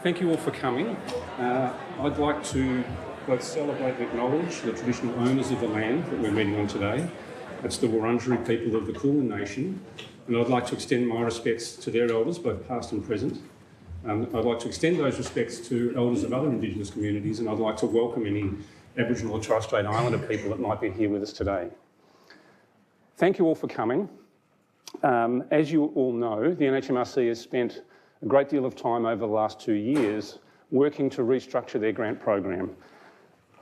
Thank you all for coming. I'd like to both celebrate and acknowledge the traditional owners of the land that we're meeting on today. That's the Wurundjeri people of the Kulin Nation. And I'd like to extend my respects to their elders, both past and present. I'd like to extend those respects to elders of other Indigenous communities, and I'd like to welcome any Aboriginal or Torres Strait Islander people that might be here with us today. Thank you all for coming. As you all know, the NHMRC has spent a great deal of time over the last 2 years working to restructure their grant program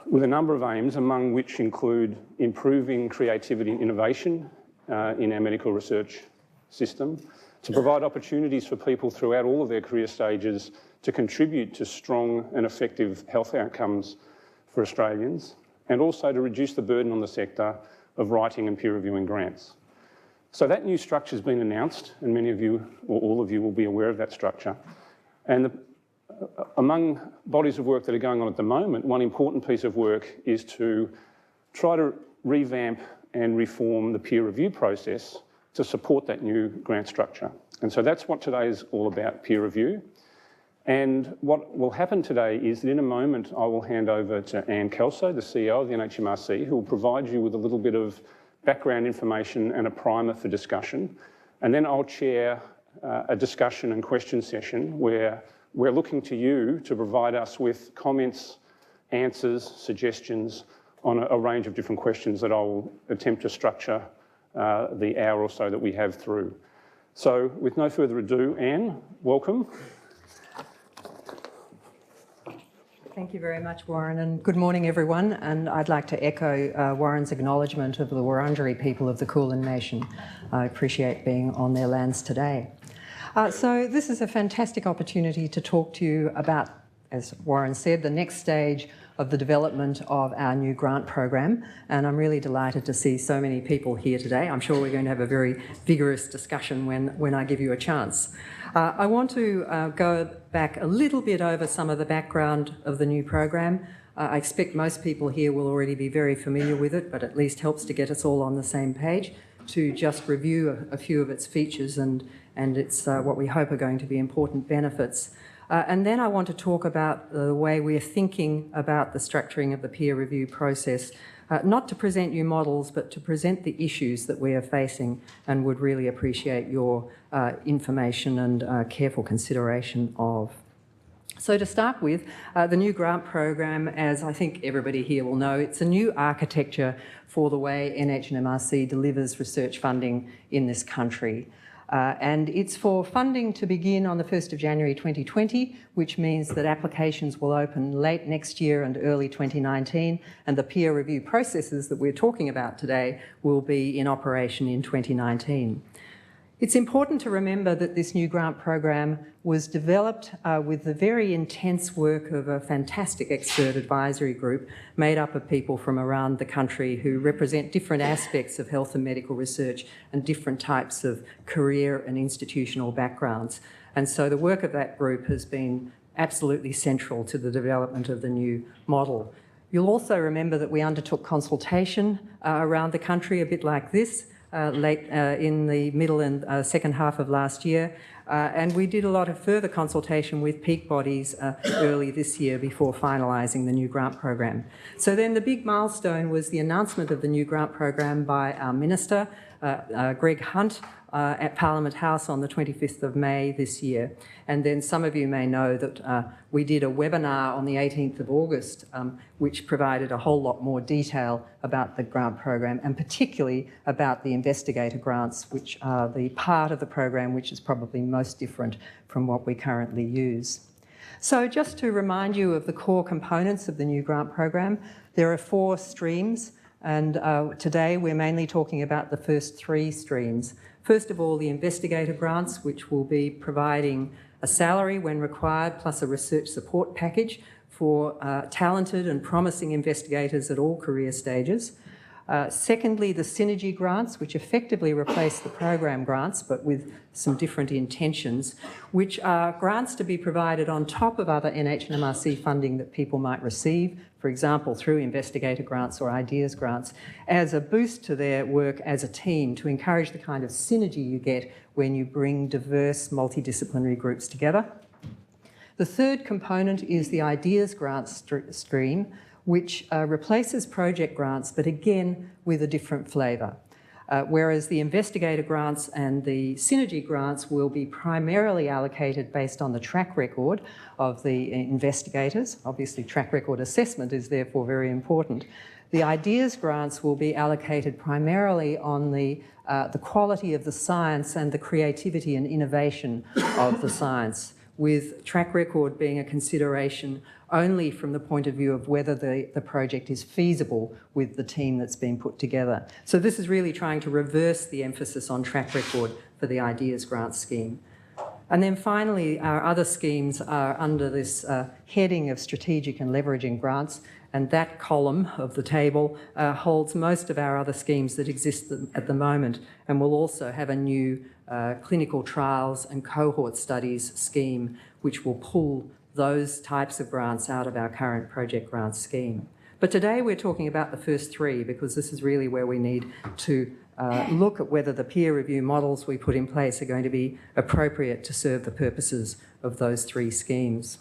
with a number of aims, among which include improving creativity and innovation in our medical research system, to provide opportunities for people throughout all of their career stages to contribute to strong and effective health outcomes for Australians, and also to reduce the burden on the sector of writing and peer reviewing grants. So that new structure has been announced, and many of you, or all of you, will be aware of that structure. And among bodies of work that are going on at the moment, one important piece of work is to try to revamp and reform the peer review process to support that new grant structure. And so that's what today is all about, peer review. And what will happen today is that in a moment I will hand over to Anne Kelso, the CEO of the NHMRC, who will provide you with a little bit of background information and a primer for discussion. And then I'll chair a discussion and question session where we're looking to you to provide us with comments, answers, suggestions on a range of different questions that I'll attempt to structure the hour or so that we have through. So with no further ado, Anne, welcome. Thank you very much, Warren, and good morning, everyone. And I'd like to echo Warren's acknowledgement of the Wurundjeri people of the Kulin Nation. I appreciate being on their lands today. So this is a fantastic opportunity to talk to you about, as Warren said, the next stage of the development of our new grant program. And I'm really delighted to see so many people here today. I'm sure we're going to have a very vigorous discussion when I give you a chance. I want to go back a little bit over some of the background of the new program. I expect most people here will already be very familiar with it, but at least helps to get us all on the same page to just review a few of its features and its what we hope are going to be important benefits. And then I want to talk about the way we're thinking about the structuring of the peer review process, not to present you models, but to present the issues that we are facing, and would really appreciate your information and careful consideration of. So to start with, the new grant program, as I think everybody here will know, it's a new architecture for the way NHMRC delivers research funding in this country. And it's for funding to begin on the 1st of January 2020, which means that applications will open late next year and early 2019, and the peer review processes that we're talking about today will be in operation in 2019. It's important to remember that this new grant program was developed with the very intense work of a fantastic expert advisory group made up of people from around the country who represent different aspects of health and medical research and different types of career and institutional backgrounds. And so the work of that group has been absolutely central to the development of the new model. You'll also remember that we undertook consultation around the country a bit like this, late in the middle and second half of last year. And we did a lot of further consultation with peak bodies early this year before finalising the new grant program. So then the big milestone was the announcement of the new grant program by our Minister, Greg Hunt, at Parliament House on the 25th of May this year. And then some of you may know that we did a webinar on the 18th of August, which provided a whole lot more detail about the grant program, and particularly about the investigator grants, which are the part of the program which is probably most different from what we currently use. So just to remind you of the core components of the new grant program, there are 4 streams, and today we're mainly talking about the first 3 streams. First of all, the investigator grants, which will be providing a salary when required, plus a research support package for talented and promising investigators at all career stages. Secondly, the synergy grants, which effectively replace the program grants, but with some different intentions, which are grants to be provided on top of other NHMRC funding that people might receive, for example, through investigator grants or ideas grants, as a boost to their work as a team to encourage the kind of synergy you get when you bring diverse multidisciplinary groups together. The third component is the ideas grants stream, which replaces project grants, but again with a different flavour. Whereas the investigator grants and the synergy grants will be primarily allocated based on the track record of the investigators. Obviously, track record assessment is therefore very important. The ideas grants will be allocated primarily on the quality of the science and the creativity and innovation of the science, with track record being a consideration only from the point of view of whether the project is feasible with the team that's been put together. So this is really trying to reverse the emphasis on track record for the ideas grant scheme. And then finally, our other schemes are under this heading of strategic and leveraging grants, and that column of the table holds most of our other schemes that exist at the moment, and we'll also have a new clinical trials and cohort studies scheme which will pull those types of grants out of our current project grant scheme. But today we're talking about the first three because this is really where we need to look at whether the peer review models we put in place are going to be appropriate to serve the purposes of those three schemes.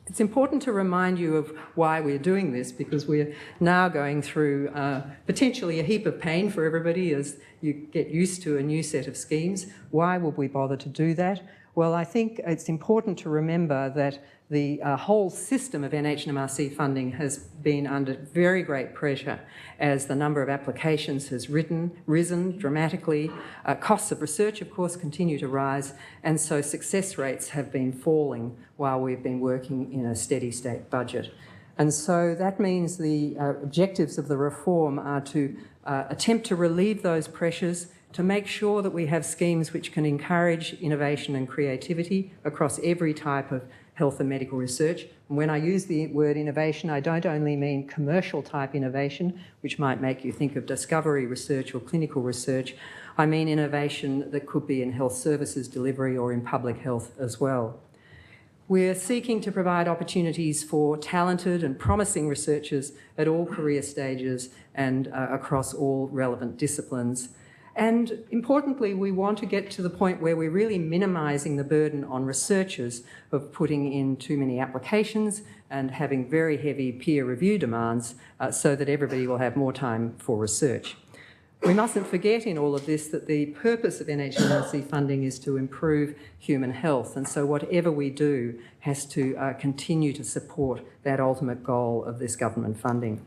It's important to remind you of why we're doing this because we're now going through potentially a heap of pain for everybody as you get used to a new set of schemes. Why would we bother to do that? Well, I think it's important to remember that the whole system of NHMRC funding has been under very great pressure as the number of applications has risen dramatically. Costs of research, of course, continue to rise, and so success rates have been falling while we've been working in a steady state budget. And so that means the objectives of the reform are to attempt to relieve those pressures, to make sure that we have schemes which can encourage innovation and creativity across every type of health and medical research. And when I use the word innovation, I don't only mean commercial type innovation, which might make you think of discovery research or clinical research. I mean innovation that could be in health services delivery or in public health as well. We're seeking to provide opportunities for talented and promising researchers at all career stages and across all relevant disciplines. And importantly, we want to get to the point where we're really minimising the burden on researchers of putting in too many applications and having very heavy peer review demands so that everybody will have more time for research. We mustn't forget in all of this that the purpose of NHMRC funding is to improve human health, and so whatever we do has to continue to support that ultimate goal of this government funding.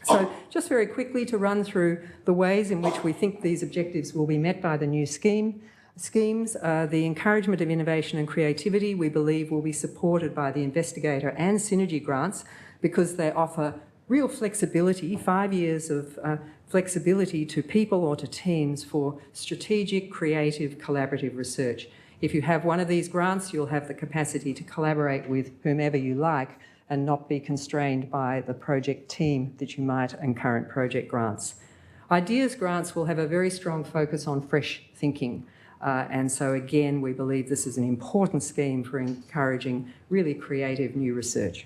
So just very quickly to run through the ways in which we think these objectives will be met by the new schemes. The encouragement of innovation and creativity we believe will be supported by the investigator and synergy grants because they offer real flexibility, 5 years of flexibility to people or to teams for strategic, creative, collaborative research. If you have one of these grants, you'll have the capacity to collaborate with whomever you like and not be constrained by the project team that you might in current project grants. Ideas grants will have a very strong focus on fresh thinking. And so again, we believe this is an important scheme for encouraging really creative new research.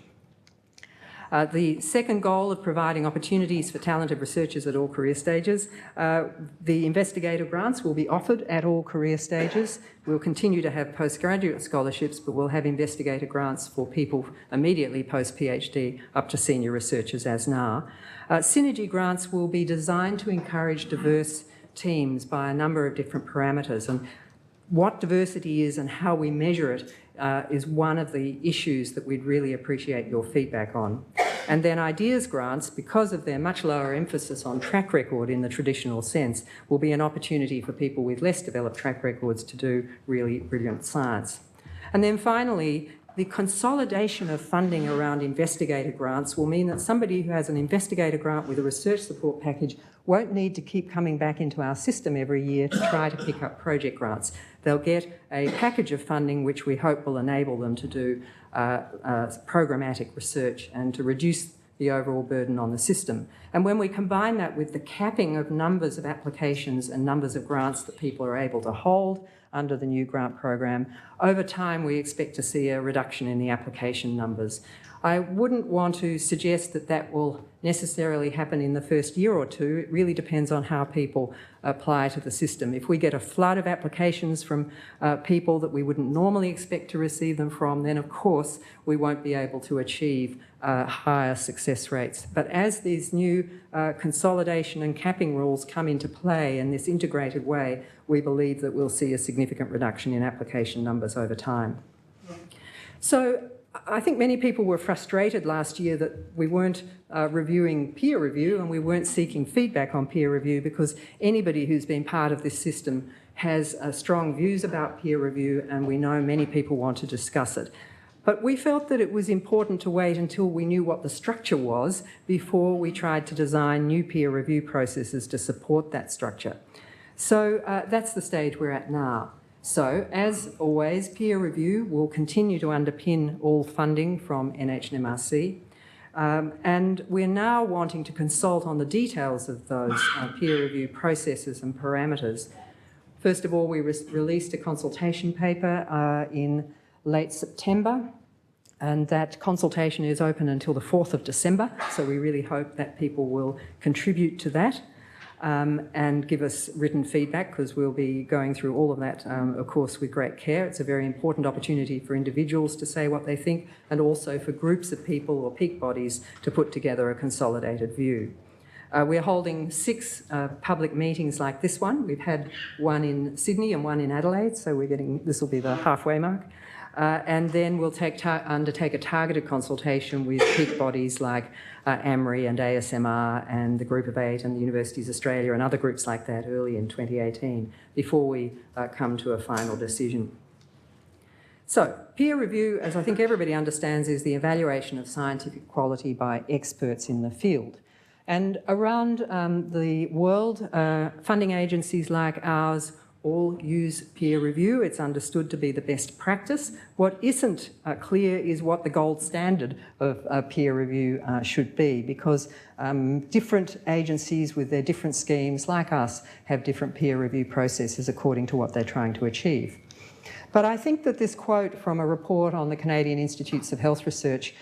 The second goal of providing opportunities for talented researchers at all career stages, the investigator grants will be offered at all career stages. We'll continue to have postgraduate scholarships, but we'll have investigator grants for people immediately post-PhD up to senior researchers as now. Synergy grants will be designed to encourage diverse teams by a number of different parameters, and what diversity is and how we measure it is one of the issues that we'd really appreciate your feedback on. And then ideas grants, because of their much lower emphasis on track record in the traditional sense, will be an opportunity for people with less developed track records to do really brilliant science. And then finally, the consolidation of funding around investigator grants will mean that somebody who has an investigator grant with a research support package won't need to keep coming back into our system every year to try to pick up project grants. They'll get a package of funding which we hope will enable them to do programmatic research and to reduce the overall burden on the system. And when we combine that with the capping of numbers of applications and numbers of grants that people are able to hold, under the new grant program. Over time, we expect to see a reduction in the application numbers. I wouldn't want to suggest that that will necessarily happen in the first year or two. It really depends on how people apply to the system. If we get a flood of applications from people that we wouldn't normally expect to receive them from, then of course we won't be able to achieve higher success rates. But as these new consolidation and capping rules come into play in this integrated way, we believe that we'll see a significant reduction in application numbers over time. So I think many people were frustrated last year that we weren't reviewing peer review and we weren't seeking feedback on peer review, because anybody who's been part of this system has strong views about peer review, and we know many people want to discuss it. But we felt that it was important to wait until we knew what the structure was before we tried to design new peer review processes to support that structure. So that's the stage we're at now. So, as always, peer review will continue to underpin all funding from NHMRC, and we're now wanting to consult on the details of those peer review processes and parameters. First of all, we released a consultation paper in late September, and that consultation is open until the 4th of December, so we really hope that people will contribute to that. And give us written feedback, because we'll be going through all of that, of course, with great care. It's a very important opportunity for individuals to say what they think, and also for groups of people or peak bodies to put together a consolidated view. We're holding 6 public meetings like this one. We've had one in Sydney and one in Adelaide, so this will be the halfway mark. And then we'll undertake a targeted consultation with peak bodies like AMRI and ASMR and the Group of 8 and the Universities Australia and other groups like that early in 2018 before we come to a final decision. So, peer review, as I think everybody understands, is the evaluation of scientific quality by experts in the field. And around the world, funding agencies like ours all use peer review. It's understood to be the best practice. What isn't clear is what the gold standard of peer review should be, because different agencies with their different schemes, like us, have different peer review processes according to what they're trying to achieve. But I think that this quote from a report on the Canadian Institutes of Health Research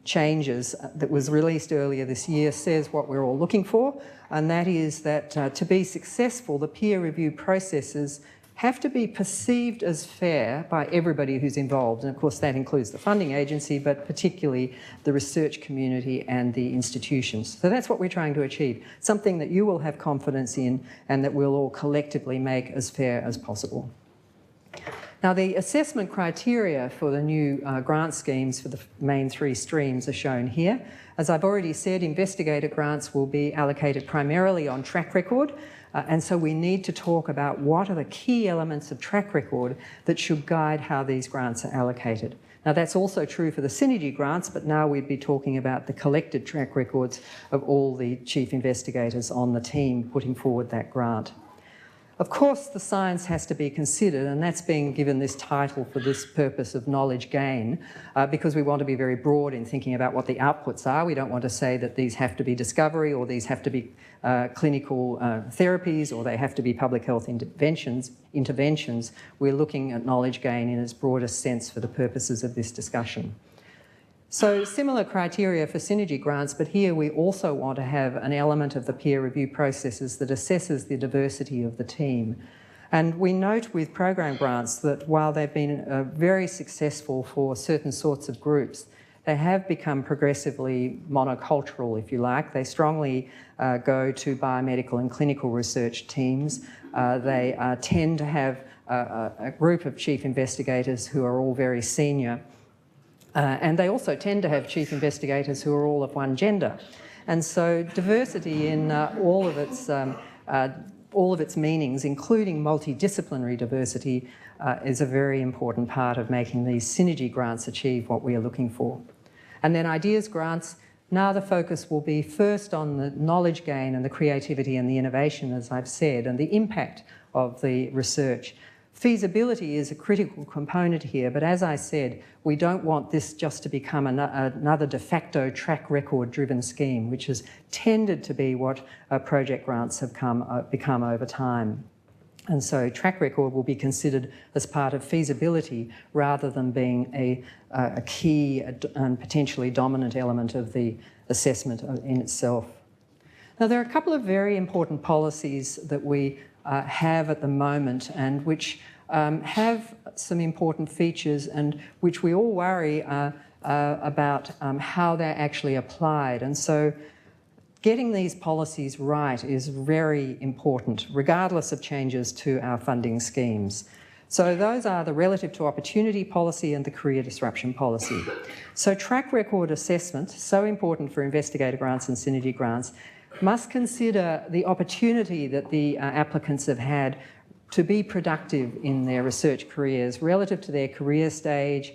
changes that was released earlier this year says what we're all looking for, and that is that to be successful, the peer review processes have to be perceived as fair by everybody who's involved. And of course that includes the funding agency, but particularly the research community and the institutions. So that's what we're trying to achieve, something that you will have confidence in and that we'll all collectively make as fair as possible. Now, the assessment criteria for the new grant schemes for the main 3 streams are shown here. As I've already said, investigator grants will be allocated primarily on track record, and so we need to talk about what are the key elements of track record that should guide how these grants are allocated. Now, that's also true for the synergy grants, but now we'd be talking about the collected track records of all the chief investigators on the team putting forward that grant. Of course, the science has to be considered, and that's being given this title for this purpose of knowledge gain, because we want to be very broad in thinking about what the outputs are. We don't want to say that these have to be discovery, or these have to be clinical therapies, or they have to be public health interventions. We're looking at knowledge gain in its broadest sense for the purposes of this discussion. So similar criteria for synergy grants, but here we also want to have an element of the peer review processes that assesses the diversity of the team. And we note with program grants that while they've been very successful for certain sorts of groups, they have become progressively monocultural, if you like. They strongly go to biomedical and clinical research teams. They tend to have a group of chief investigators who are all very senior. And they also tend to have chief investigators who are all of one gender. And so diversity in all of its meanings, including multidisciplinary diversity, is a very important part of making these synergy grants achieve what we are looking for. And then ideas grants, now the focus will be first on the knowledge gain and the creativity and the innovation, as I've said, and the impact of the research. Feasibility is a critical component here, but as I said, we don't want this just to become another de facto track record driven scheme, which has tended to be what project grants have become over time. And so track record will be considered as part of feasibility rather than being a key and potentially dominant element of the assessment in itself. Now, there are a couple of very important policies that we have at the moment and which have some important features and which we all worry about how they're actually applied. And so getting these policies right is very important, regardless of changes to our funding schemes. So those are the relative to opportunity policy and the career disruption policy. So track record assessment, so important for investigator grants and synergy grants, must consider the opportunity that the applicants have had to be productive in their research careers relative to their career stage,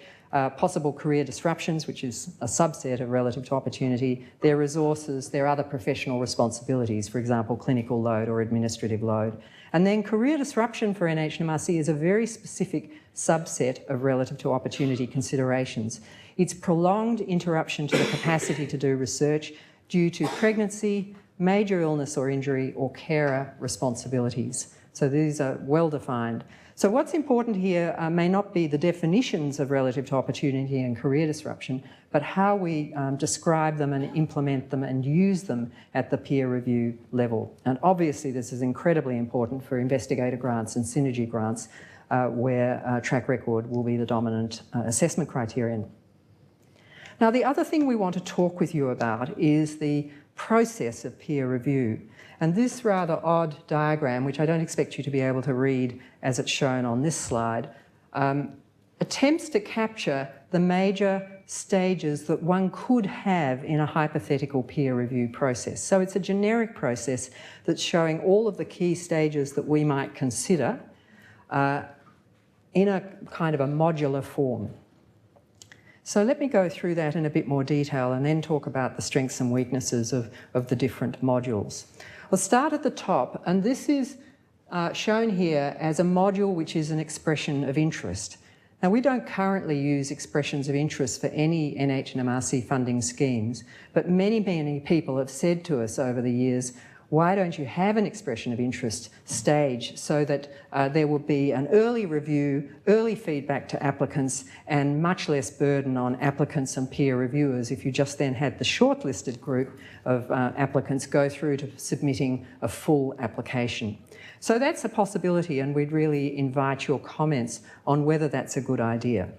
possible career disruptions, which is a subset of relative to opportunity, their resources, their other professional responsibilities, for example, clinical load or administrative load. And then career disruption for NHMRC is a very specific subset of relative to opportunity considerations. It's prolonged interruption to the capacity to do research due to pregnancy, major illness or injury, or carer responsibilities. So these are well defined. So what's important here may not be the definitions of relative to opportunity and career disruption, but how we describe them and implement them and use them at the peer review level. And obviously this is incredibly important for investigator grants and synergy grants where track record will be the dominant assessment criterion. Now, the other thing we want to talk with you about is the process of peer review. And this rather odd diagram, which I don't expect you to be able to read as it's shown on this slide, attempts to capture the major stages that one could have in a hypothetical peer review process. So it's a generic process that's showing all of the key stages that we might consider in a kind of a modular form. So let me go through that in a bit more detail and then talk about the strengths and weaknesses of the different modules. We'll start at the top, and this is shown here as a module which is an expression of interest. Now, we don't currently use expressions of interest for any NHMRC funding schemes, but many, many people have said to us over the years, why don't you have an expression of interest stage so that there will be an early review, early feedback to applicants, and much less burden on applicants and peer reviewers if you just then had the shortlisted group of applicants go through to submitting a full application. So that's a possibility, and we'd really invite your comments on whether that's a good idea.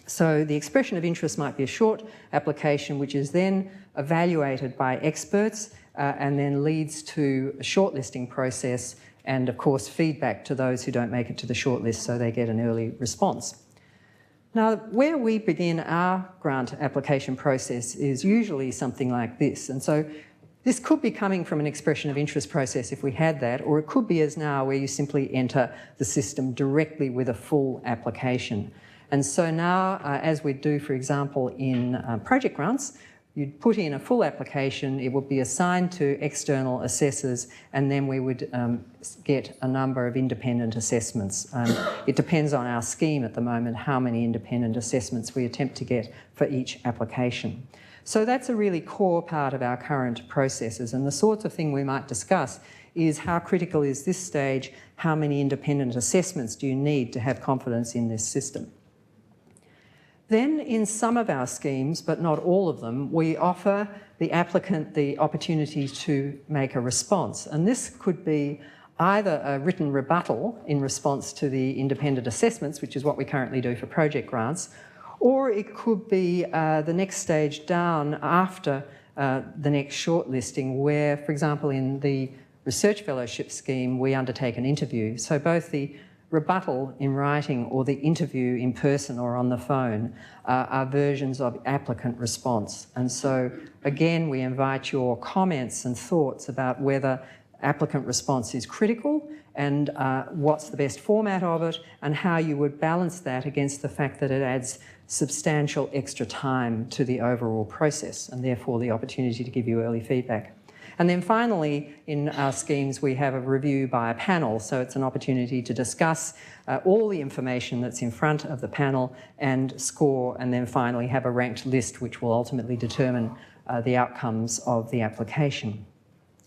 So the expression of interest might be a short application which is then evaluated by experts and then leads to a shortlisting process and, of course, feedback to those who don't make it to the shortlist so they get an early response. Now, where we begin our grant application process is usually something like this. And so this could be coming from an expression of interest process if we had that, or it could be as now where you simply enter the system directly with a full application. And so now, as we do, for example, in project grants, you'd put in a full application, it would be assigned to external assessors, and then we would get a number of independent assessments. It depends on our scheme at the moment how many independent assessments we attempt to get for each application. So that's a really core part of our current processes, and the sorts of thing we might discuss is how critical is this stage, how many independent assessments do you need to have confidence in this system. Then in some of our schemes, but not all of them, we offer the applicant the opportunity to make a response. And this could be either a written rebuttal in response to the independent assessments, which is what we currently do for project grants, or it could be the next stage down after the next shortlisting where, for example, in the research fellowship scheme, we undertake an interview. So both the rebuttal in writing or the interview in person or on the phone are versions of applicant response. And so, again, we invite your comments and thoughts about whether applicant response is critical and what's the best format of it and how you would balance that against the fact that it adds substantial extra time to the overall process and therefore the opportunity to give you early feedback. And then finally, in our schemes, we have a review by a panel. So it's an opportunity to discuss all the information that's in front of the panel and score, and then finally have a ranked list which will ultimately determine the outcomes of the application.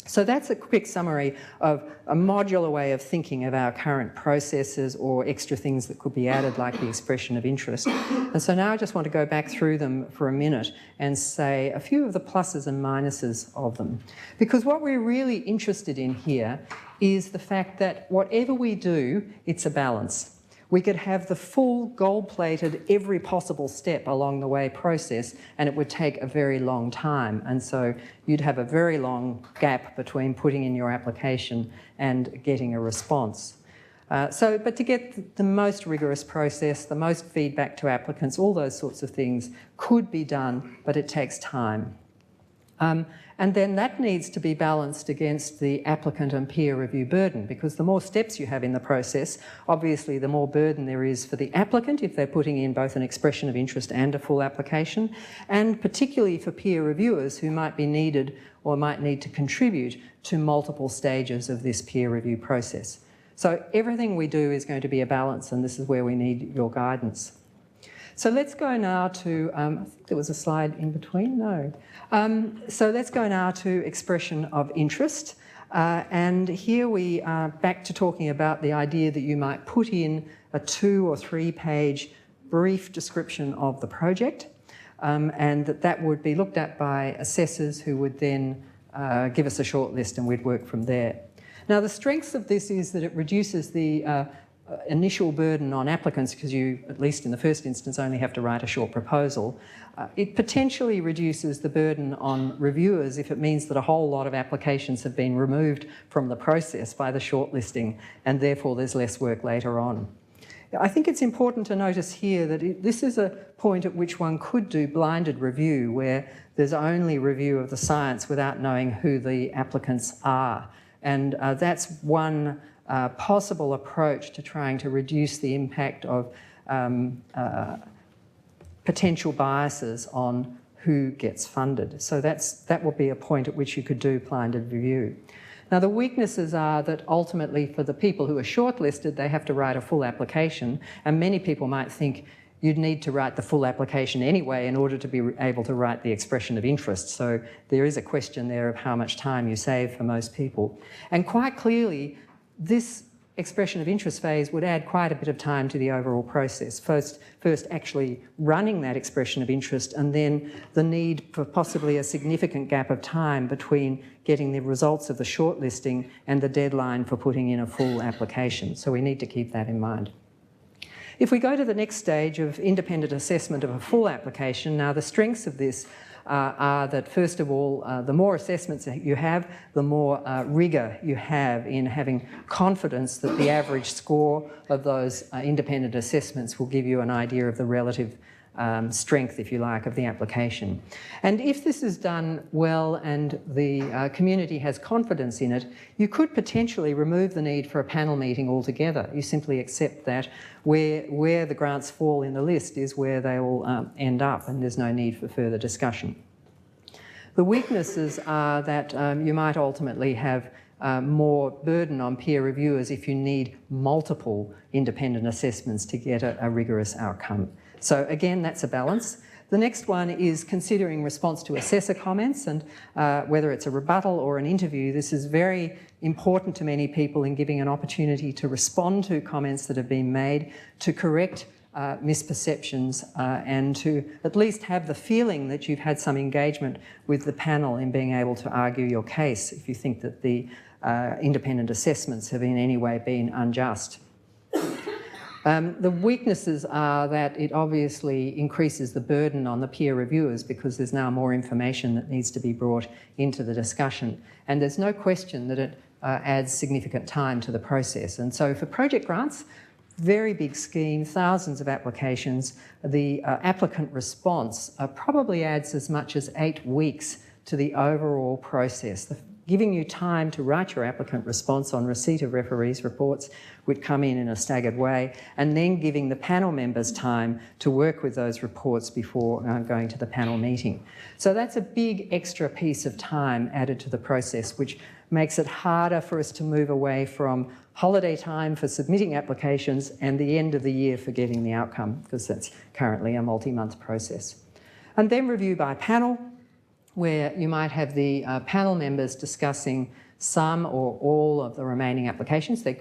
So that's a quick summary of a modular way of thinking of our current processes or extra things that could be added, like the expression of interest. And so now I just want to go back through them for a minute and say a few of the pluses and minuses of them. Because what we're really interested in here is the fact that whatever we do, it's a balance. We could have the full gold-plated every possible step along the way process, and it would take a very long time. And so you'd have a very long gap between putting in your application and getting a response. But to get the most rigorous process, the most feedback to applicants, all those sorts of things could be done, but it takes time. And then that needs to be balanced against the applicant and peer review burden, because the more steps you have in the process, obviously the more burden there is for the applicant if they're putting in both an expression of interest and a full application, and particularly for peer reviewers who might be needed or might need to contribute to multiple stages of this peer review process. So everything we do is going to be a balance, and this is where we need your guidance. So let's go now to, I think there was a slide in between, no. So let's go now to expression of interest. And here we are back to talking about the idea that you might put in a 2 or 3 page brief description of the project, and that would be looked at by assessors who would then give us a shortlist, and we'd work from there. Now, the strengths of this is that it reduces the initial burden on applicants, because you, at least in the first instance, only have to write a short proposal. It potentially reduces the burden on reviewers if it means that a whole lot of applications have been removed from the process by the shortlisting, and therefore there's less work later on. I think it's important to notice here that this is a point at which one could do blinded review, where there's only review of the science without knowing who the applicants are. And that's one possible approach to trying to reduce the impact of potential biases on who gets funded. So that will be a point at which you could do blinded review. Now, the weaknesses are that ultimately for the people who are shortlisted, they have to write a full application, and many people might think you'd need to write the full application anyway in order to be able to write the expression of interest. So there is a question there of how much time you save for most people. And quite clearly, this expression of interest phase would add quite a bit of time to the overall process. First actually running that expression of interest, and then the need for possibly a significant gap of time between getting the results of the shortlisting and the deadline for putting in a full application. So we need to keep that in mind. If we go to the next stage of independent assessment of a full application, now the strengths of this are that, first of all, the more assessments that you have, the more rigour you have in having confidence that the average score of those independent assessments will give you an idea of the relative strength, if you like, of the application. And if this is done well and the community has confidence in it, you could potentially remove the need for a panel meeting altogether. You simply accept that where the grants fall in the list is where they will end up, and there's no need for further discussion. The weaknesses are that you might ultimately have more burden on peer reviewers if you need multiple independent assessments to get a rigorous outcome. So again, that's a balance. The next one is considering response to assessor comments, and whether it's a rebuttal or an interview, this is very important to many people in giving an opportunity to respond to comments that have been made, to correct misperceptions, and to at least have the feeling that you've had some engagement with the panel in being able to argue your case if you think that the independent assessments have in any way been unjust. The weaknesses are that it obviously increases the burden on the peer reviewers because there's now more information that needs to be brought into the discussion. And there's no question that it adds significant time to the process. And so for project grants, very big scheme, thousands of applications, the applicant response probably adds as much as 8 weeks to the overall process. Giving you time to write your applicant response on receipt of referees' reports would come in a staggered way, and then giving the panel members time to work with those reports before going to the panel meeting. So that's a big extra piece of time added to the process, which makes it harder for us to move away from holiday time for submitting applications and the end of the year for getting the outcome, because that's currently a multi-month process. And then review by panel. where you might have the panel members discussing some or all of the remaining applications. They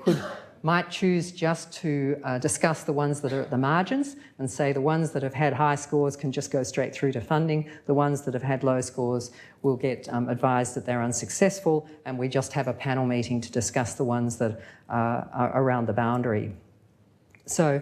might choose just to discuss the ones that are at the margins and say the ones that have had high scores can just go straight through to funding. The ones that have had low scores will get advised that they're unsuccessful, and we just have a panel meeting to discuss the ones that are around the boundary. So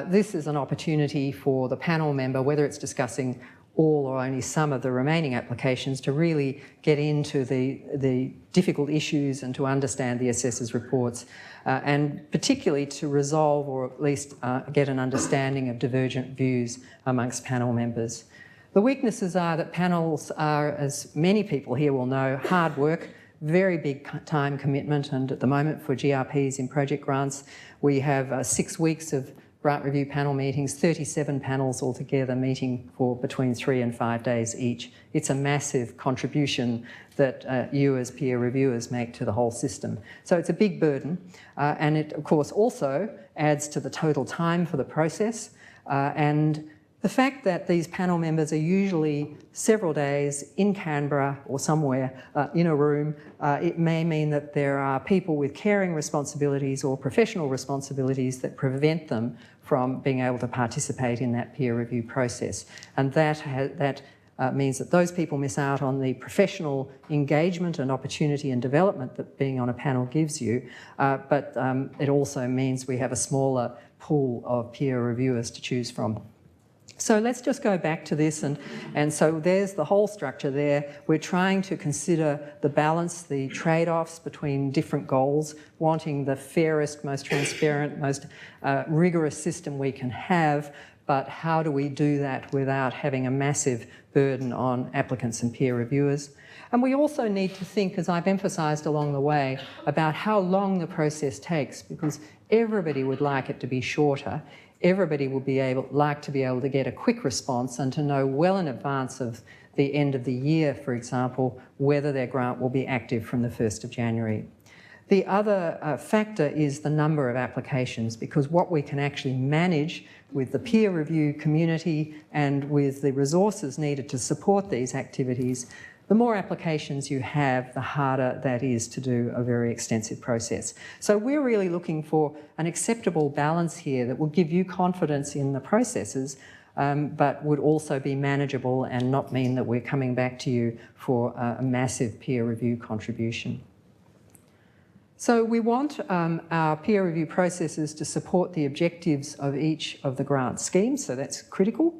this is an opportunity for the panel member, whether it's discussing all or only some of the remaining applications, to really get into the difficult issues and to understand the assessor's reports, and particularly to resolve or at least get an understanding of divergent views amongst panel members. The weaknesses are that panels are, as many people here will know, hard work, very big time commitment, and at the moment for GRPs in project grants, we have 6 weeks of grant review panel meetings, 37 panels altogether meeting for between 3 and 5 days each. It's a massive contribution that you as peer reviewers make to the whole system. So it's a big burden, and it of course also adds to the total time for the process, and the fact that these panel members are usually several days in Canberra or somewhere in a room, it may mean that there are people with caring responsibilities or professional responsibilities that prevent them from being able to participate in that peer review process. And that means that those people miss out on the professional engagement and opportunity and development that being on a panel gives you, but it also means we have a smaller pool of peer reviewers to choose from. So let's just go back to this, and so there's the whole structure there. We're trying to consider the balance, the trade-offs between different goals, wanting the fairest, most transparent, most rigorous system we can have, but how do we do that without having a massive burden on applicants and peer reviewers? And we also need to think, as I've emphasised along the way, about how long the process takes, because everybody would like it to be shorter. Everybody would like to be able to get a quick response and to know well in advance of the end of the year, for example, whether their grant will be active from the 1st of January. The other factor is the number of applications, because what we can actually manage with the peer review community and with the resources needed to support these activities, the more applications you have, the harder that is to do a very extensive process. So we're really looking for an acceptable balance here that will give you confidence in the processes, but would also be manageable and not mean that we're coming back to you for a massive peer review contribution. So we want our peer review processes to support the objectives of each of the grant schemes, so that's critical.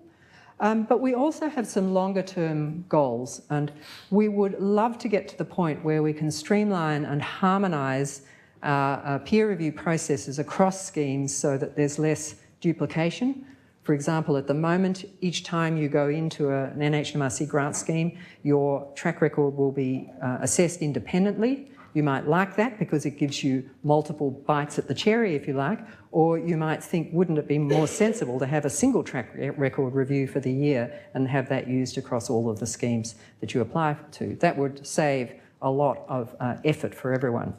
But we also have some longer term goals, and we would love to get to the point where we can streamline and harmonise our peer review processes across schemes so that there's less duplication. For example, at the moment, each time you go into an NHMRC grant scheme, your track record will be assessed independently. You might like that because it gives you multiple bites at the cherry, if you like, or you might think, wouldn't it be more sensible to have a single track record review for the year and have that used across all of the schemes that you apply to? That would save a lot of effort for everyone.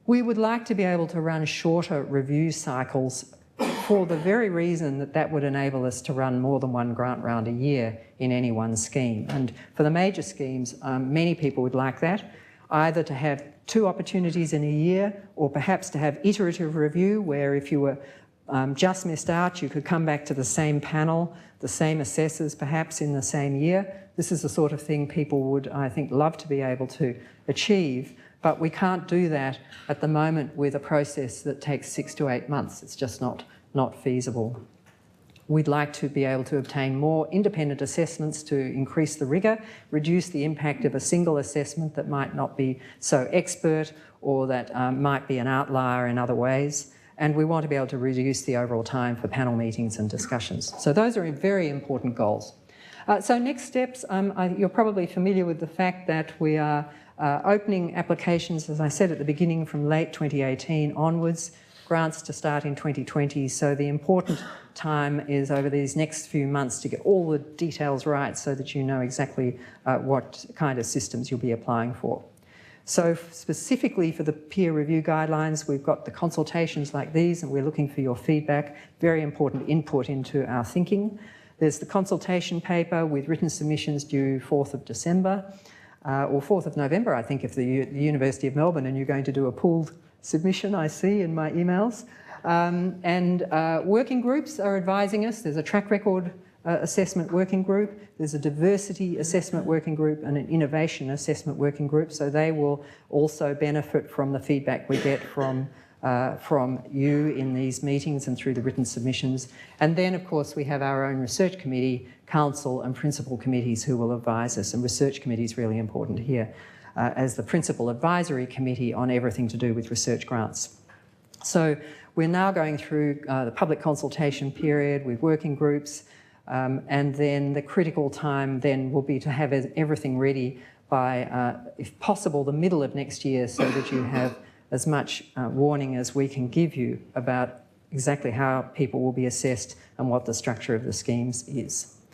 We would like to be able to run shorter review cycles for the very reason that that would enable us to run more than one grant round a year in any one scheme. And for the major schemes, many people would like that, either to have 2 opportunities in a year, or perhaps to have iterative review, where if you were just missed out, you could come back to the same panel, the same assessors perhaps in the same year. This is the sort of thing people would, I think, love to be able to achieve, but we can't do that at the moment with a process that takes 6 to 8 months. It's just not feasible. We'd like to be able to obtain more independent assessments to increase the rigour, reduce the impact of a single assessment that might not be so expert or that might be an outlier in other ways. And we want to be able to reduce the overall time for panel meetings and discussions. So those are very important goals. So next steps, you're probably familiar with the fact that we are opening applications, as I said at the beginning, from late 2018 onwards, grants to start in 2020. So the important time is over these next few months to get all the details right so that you know exactly what kind of systems you'll be applying for. So specifically for the peer review guidelines, we've got the consultations like these, and we're looking for your feedback, very important input into our thinking. There's the consultation paper with written submissions due 4th of December, or 4th of November, I think, if the University of Melbourne, and you're going to do a pooled submission, I see in my emails. Working groups are advising us. There's a track record assessment working group, there's a diversity assessment working group and an innovation assessment working group, so they will also benefit from the feedback we get from you in these meetings and through the written submissions. And then, of course, we have our own research committee, council and principal committees who will advise us, and research committee is really important here as the principal advisory committee on everything to do with research grants. So we're now going through the public consultation period with working groups, and then the critical time then will be to have everything ready by, if possible, the middle of next year, so that you have as much warning as we can give you about exactly how people will be assessed and what the structure of the schemes is.